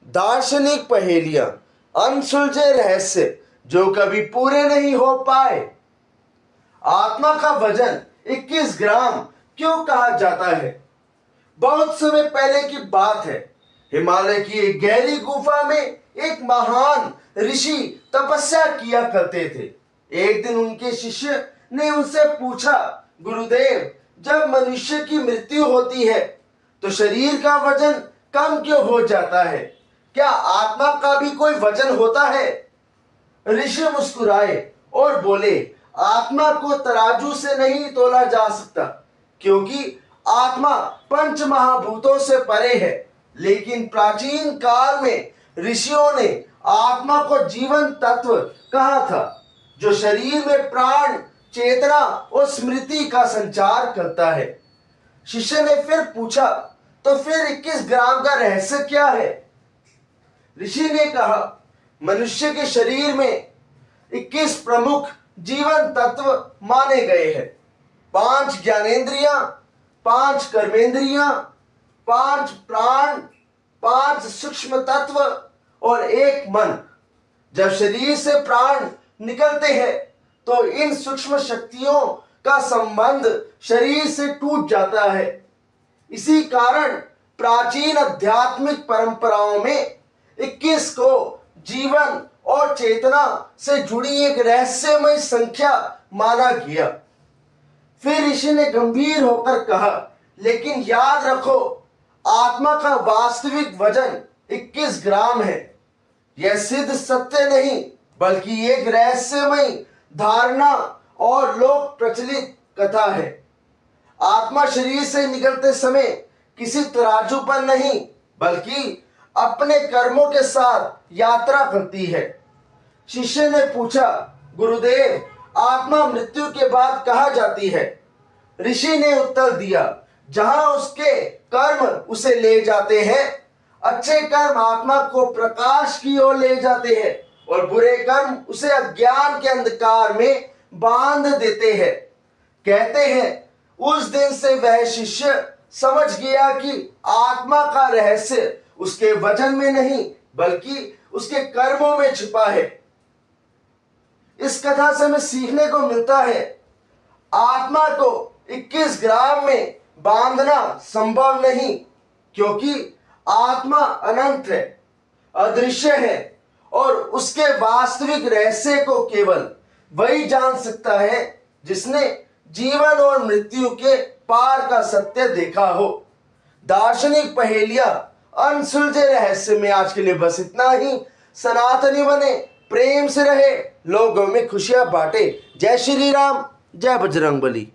दार्शनिक पहेलियां, अनसुलझे रहस्य जो कभी पूरे नहीं हो पाए। आत्मा का वजन 21 ग्राम क्यों कहा जाता है? बहुत समय पहले की बात है। हिमालय की एक गहरी गुफा में एक महान ऋषि तपस्या किया करते थे। एक दिन उनके शिष्य ने उनसे पूछा, गुरुदेव, जब मनुष्य की मृत्यु होती है तो शरीर का वजन कम क्यों हो जाता है? क्या आत्मा का भी कोई वजन होता है? ऋषि मुस्कुराए और बोले, आत्मा को तराजू से नहीं तोला जा सकता, क्योंकि आत्मा पंच महाभूतों से परे है। लेकिन प्राचीन काल में ऋषियों ने आत्मा को जीवन तत्व कहा था, जो शरीर में प्राण, चेतना और स्मृति का संचार करता है। शिष्य ने फिर पूछा, तो फिर 21 ग्राम का रहस्य क्या है? ऋषि ने कहा, मनुष्य के शरीर में 21 प्रमुख जीवन तत्व माने गए हैं। 5 ज्ञानेंद्रियां, 5 कर्मेंद्रियां, 5 प्राण, 5 सूक्ष्म तत्व और 1 मन। जब शरीर से प्राण निकलते हैं तो इन सूक्ष्म शक्तियों का संबंध शरीर से टूट जाता है। इसी कारण प्राचीन आध्यात्मिक परंपराओं में 21 को जीवन और चेतना से जुड़ी एक रहस्यमय संख्या माना गया। फिर ऋषि ने गंभीर होकर कहा, लेकिन याद रखो, आत्मा का वास्तविक वजन 21 ग्राम है। यह सिद्ध सत्य नहीं, बल्कि एक रहस्यमय धारणा और लोक प्रचलित कथा है। आत्मा शरीर से निकलते समय किसी तराजू पर नहीं, बल्कि अपने कर्मों के साथ यात्रा करती है। शिष्य ने पूछा, गुरुदेव, आत्मा मृत्यु के बाद कहाँ जाती है? ऋषि ने उत्तर दिया, जहां उसके कर्म उसे ले जाते हैं। अच्छे कर्म आत्मा को प्रकाश की ओर ले जाते हैं और बुरे कर्म उसे अज्ञान के अंधकार में बांध देते हैं। कहते हैं, उस दिन से वह शिष्य समझ गया कि आत्मा का रहस्य उसके वजन में नहीं, बल्कि उसके कर्मों में छिपा है। इस कथा से हमें सीखने को मिलता है, आत्मा को 21 ग्राम में बांधना संभव नहीं, क्योंकि आत्मा अनंत है, अदृश्य है और उसके वास्तविक रहस्य को केवल वही जान सकता है जिसने जीवन और मृत्यु के पार का सत्य देखा हो। दार्शनिक पहेलियां, अनसुलझे रहस्य में आज के लिए बस इतना ही। सनातनी बने, प्रेम से रहे, लोगों में खुशियां बांटे। जय श्री राम, जय बजरंगबली।